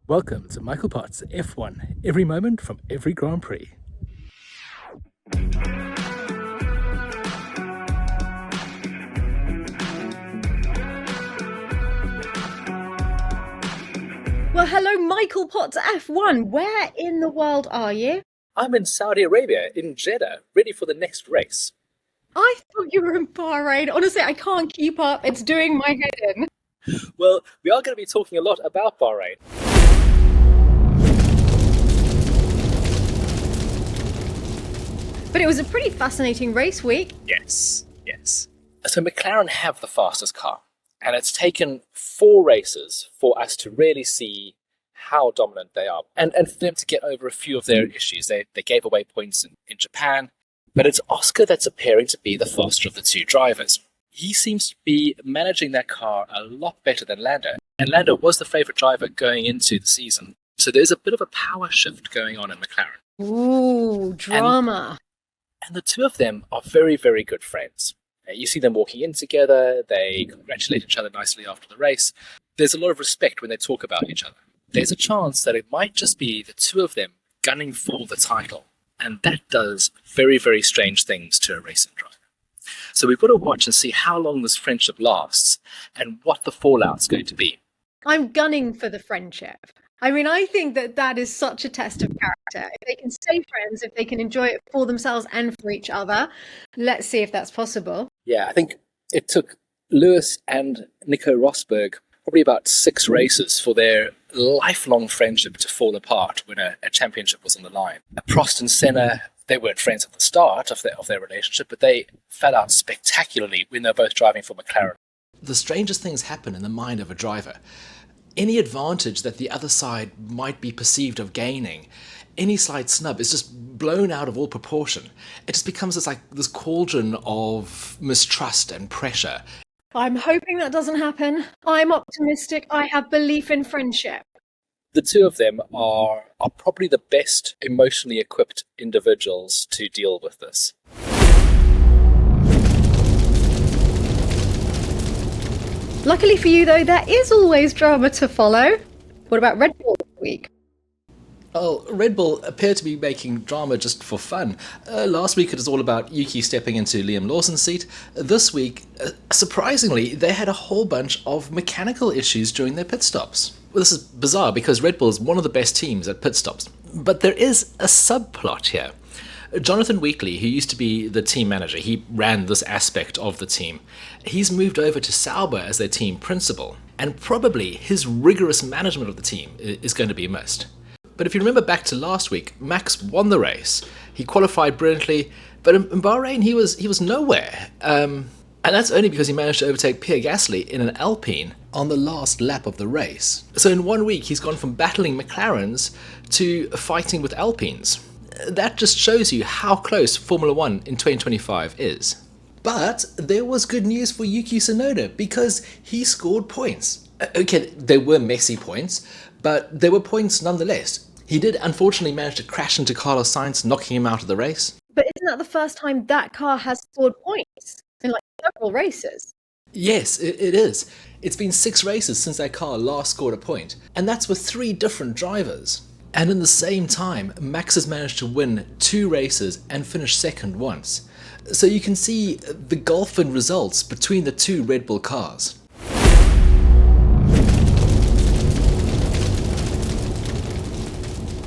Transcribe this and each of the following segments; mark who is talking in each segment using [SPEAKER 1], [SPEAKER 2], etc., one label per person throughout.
[SPEAKER 1] Welcome to Michael Potts F1, every moment from every Grand Prix.
[SPEAKER 2] Well, hello, Michael Potts F1. Where in the world are you?
[SPEAKER 1] I'm in Saudi Arabia, in Jeddah, ready for the next race.
[SPEAKER 2] I thought you were in Bahrain. Honestly, I can't keep up. It's doing my head in.
[SPEAKER 1] Well, we are going to be talking a lot about Bahrain.
[SPEAKER 2] But it was a pretty fascinating race week.
[SPEAKER 1] Yes. So McLaren have the fastest car, and it's taken 4 races for us to really see how dominant they are, and for them to get over a few of their issues. They gave away points in Japan, but it's Oscar that's appearing to be the faster of the two drivers. He seems to be managing that car a lot better than Lando, and Lando was the favourite driver going into the season. So there's a bit of a power shift going on in McLaren.
[SPEAKER 2] Ooh, drama.
[SPEAKER 1] And the two of them are very, very good friends. You see them walking in together, they congratulate each other nicely after the race. There's a lot of respect when they talk about each other. There's a chance that it might just be the two of them gunning for the title. And that does very, very strange things to a racing driver. So we've got to watch and see how long this friendship lasts and what the fallout's going to be.
[SPEAKER 2] I'm gunning for the friendship. I mean, I think that is such a test of character. If they can stay friends, if they can enjoy it for themselves and for each other, let's see if that's possible.
[SPEAKER 1] Yeah, I think it took Lewis and Nico Rosberg probably about 6 races for their lifelong friendship to fall apart when a championship was on the line. Prost and Senna, they weren't friends at the start of their relationship, but they fell out spectacularly when they were both driving for McLaren.
[SPEAKER 3] The strangest things happen in the mind of a driver. Any advantage that the other side might be perceived of gaining, any slight snub is just blown out of all proportion. It just becomes this cauldron of mistrust and pressure.
[SPEAKER 2] I'm hoping that doesn't happen. I'm optimistic. I have belief in friendship.
[SPEAKER 1] The two of them are probably the best emotionally equipped individuals to deal with this.
[SPEAKER 2] Luckily for you, though, there is always drama to follow. What about Red Bull this week?
[SPEAKER 3] Well, Red Bull appear to be making drama just for fun. Last week it was all about Yuki stepping into Liam Lawson's seat. This week, surprisingly, they had a whole bunch of mechanical issues during their pit stops. Well, this is bizarre because Red Bull is one of the best teams at pit stops. But there is a subplot here. Jonathan Wheatley, who used to be the team manager, he ran this aspect of the team. He's moved over to Sauber as their team principal, and probably his rigorous management of the team is going to be missed. But if you remember back to last week, Max won the race. He qualified brilliantly, but in Bahrain he was nowhere. And that's only because he managed to overtake Pierre Gasly in an Alpine on the last lap of the race. So in 1 week he's gone from battling McLarens to fighting with Alpines. That just shows you how close Formula 1 in 2025 is. But there was good news for Yuki Tsunoda because he scored points. Okay, they were messy points, but they were points nonetheless. He did unfortunately manage to crash into Carlos Sainz, knocking him out of the race.
[SPEAKER 2] But isn't that the first time that car has scored points in several races?
[SPEAKER 3] Yes, it is. It's been 6 races since that car last scored a point, and that's with 3 different drivers. And in the same time, Max has managed to win 2 races and finish second once. So you can see the gulf in results between the 2 Red Bull cars.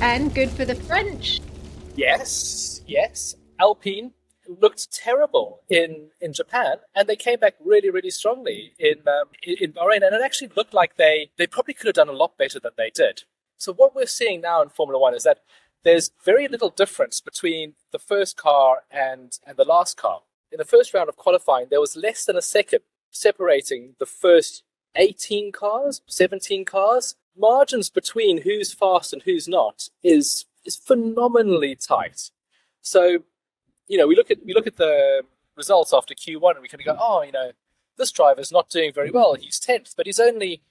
[SPEAKER 2] And good for the French.
[SPEAKER 1] Yes. Alpine looked terrible in Japan, and they came back really, really strongly in Bahrain. And it actually looked like they probably could have done a lot better than they did. So what we're seeing now in Formula 1 is that there's very little difference between the first car and the last car. In the first round of qualifying, there was less than a second separating the first 18 cars, 17 cars. Margins between who's fast and who's not is phenomenally tight. So, we look at the results after Q1 and we kind of go, this driver's not doing very well. He's 10th, but he's only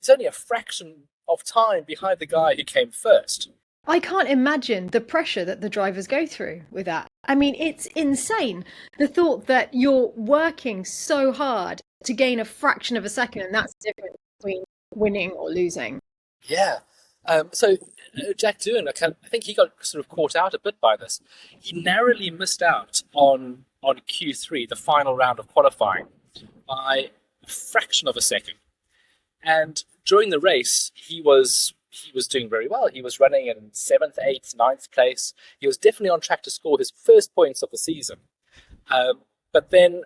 [SPEAKER 1] a fraction of time behind the guy who came first.
[SPEAKER 2] I can't imagine the pressure that the drivers go through with that. I mean, it's insane. The thought that you're working so hard to gain a fraction of a second, and that's the difference between winning or losing.
[SPEAKER 1] Yeah. Jack Doohan, I think he got sort of caught out a bit by this. He narrowly missed out on Q3, the final round of qualifying, by a fraction of a second. And during the race, he was doing very well. He was running in 7th, 8th, 9th place. He was definitely on track to score his first points of the season. But then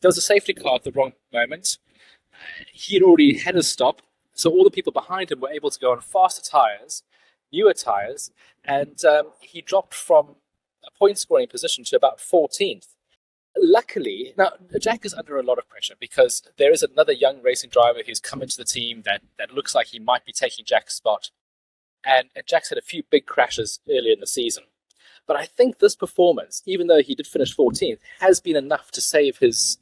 [SPEAKER 1] there was a safety car at the wrong moment. He had already had his stop, so all the people behind him were able to go on faster tyres, newer tyres, and he dropped from a point scoring position to about 14th. Luckily, now Jack is under a lot of pressure because there is another young racing driver who's come into the team that looks like he might be taking Jack's spot. And Jack's had a few big crashes earlier in the season. But I think this performance, even though he did finish 14th, has been enough to save his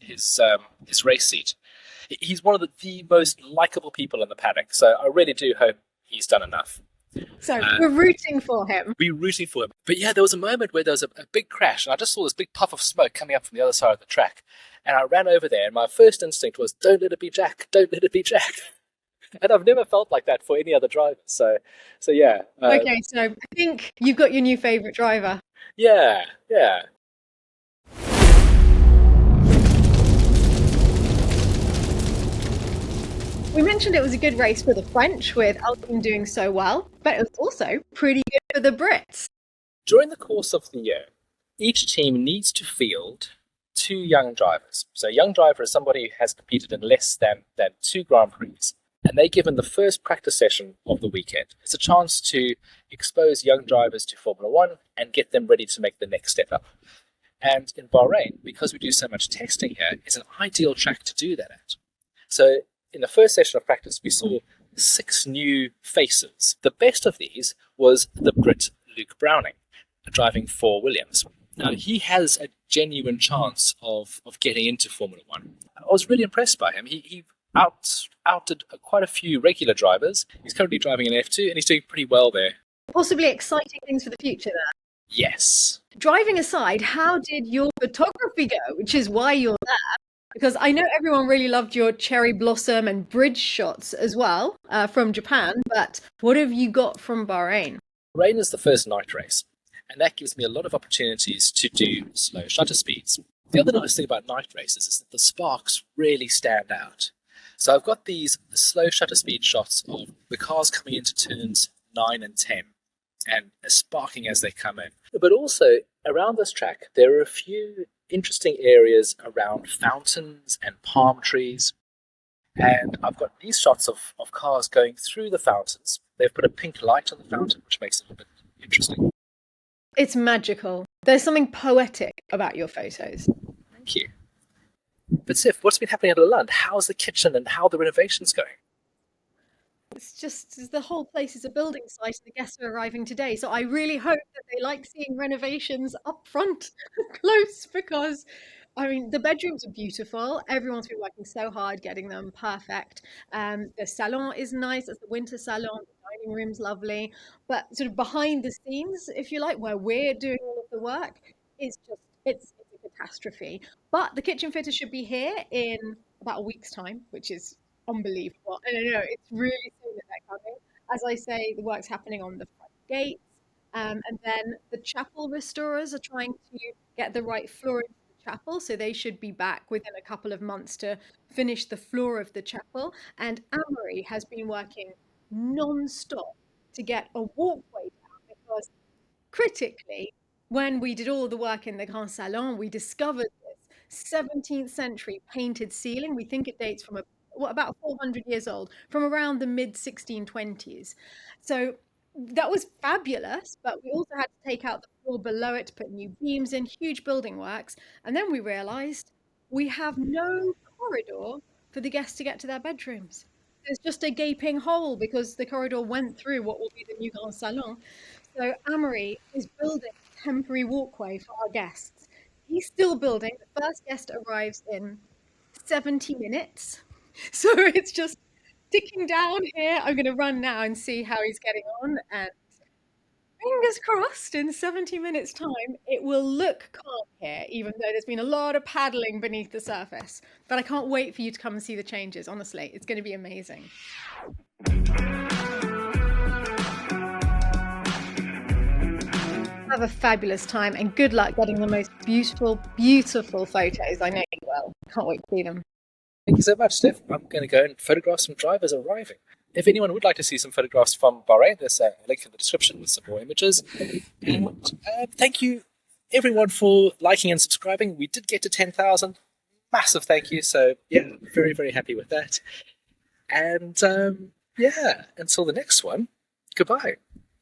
[SPEAKER 1] race seat. He's one of the most likable people in the paddock, so I really do hope he's done enough.
[SPEAKER 2] So we're rooting for him.
[SPEAKER 1] We're rooting for him. But yeah, there was a moment where there was a big crash, and I just saw this big puff of smoke coming up from the other side of the track. And I ran over there, and my first instinct was, don't let it be Jack, don't let it be Jack. And I've never felt like that for any other driver. So yeah.
[SPEAKER 2] Okay, so I think you've got your new favourite driver.
[SPEAKER 1] Yeah.
[SPEAKER 2] We mentioned it was a good race for the French, with Alpine doing so well, but it was also pretty good for the Brits.
[SPEAKER 1] During the course of the year, each team needs to field 2 young drivers. So a young driver is somebody who has competed in less than 2 Grand Prix. And they're given the first practice session of the weekend. It's a chance to expose young drivers to Formula One and get them ready to make the next step up. And in Bahrain, because we do so much testing here, it's an ideal track to do that at. So in the first session of practice, we saw 6 new faces. The best of these was the Brit Luke Browning, driving for Williams. Now, he has a genuine chance of getting into Formula One. I was really impressed by him. He outdid quite a few regular drivers. He's currently driving an F2, and he's doing pretty well there.
[SPEAKER 2] Possibly exciting things for the future there.
[SPEAKER 1] Yes.
[SPEAKER 2] Driving aside, how did your photography go, which is why you're there? Because I know everyone really loved your cherry blossom and bridge shots as well from Japan, but what have you got from Bahrain?
[SPEAKER 1] Bahrain is the first night race, and that gives me a lot of opportunities to do slow shutter speeds. The other nice thing about night races is that the sparks really stand out. So I've got these slow shutter speed shots of the cars coming into turns 9 and 10 and sparking as they come in. But also around this track, there are a few interesting areas around fountains and palm trees. And I've got these shots of cars going through the fountains. They've put a pink light on the fountain, which makes it a bit interesting.
[SPEAKER 2] It's magical. There's something poetic about your photos.
[SPEAKER 1] Thank you. But Sif, what's been happening at Le Land? How's the kitchen and how are the renovations going?
[SPEAKER 2] It's just the whole place is a building site. The guests are arriving today, so I really hope that they like seeing renovations up front, close, because I mean the bedrooms are beautiful. Everyone's been working so hard getting them perfect. The salon is nice. It's the winter salon. The dining room's lovely, but sort of behind the scenes, if you like, where we're doing all of the work, it's a catastrophe. But the kitchen fitter should be here in about a week's time, which is unbelievable. I don't know, it's really soon that they're coming. As I say, the work's happening on the front gates, and then the chapel restorers are trying to get the right floor into the chapel, so they should be back within a couple of months to finish the floor of the chapel. And Amory has been working non-stop to get a walkway down, because critically, when we did all the work in the Grand Salon, we discovered this 17th century painted ceiling. We think it dates from about 400 years old, from around the mid 1620s. So that was fabulous, but we also had to take out the floor below it to put new beams in, huge building works. And then we realized we have no corridor for the guests to get to their bedrooms. There's just a gaping hole because the corridor went through what will be the new Grand Salon. So Amory is building a temporary walkway for our guests. He's still building. The first guest arrives in 70 minutes. So it's just ticking down here. I'm going to run now and see how he's getting on. And fingers crossed, in 70 minutes' time, it will look calm here, even though there's been a lot of paddling beneath the surface. But I can't wait for you to come and see the changes. Honestly, it's going to be amazing. Have a fabulous time, and good luck getting the most beautiful, beautiful photos. I know you will. Can't wait to see them.
[SPEAKER 1] Thank you so much, Steph. I'm going to go and photograph some drivers arriving. If anyone would like to see some photographs from Bahrain, there's a link in the description with some more images. And thank you, everyone, for liking and subscribing. We did get to 10,000. Massive thank you. So, yeah, very, very happy with that. And, yeah, until the next one, goodbye.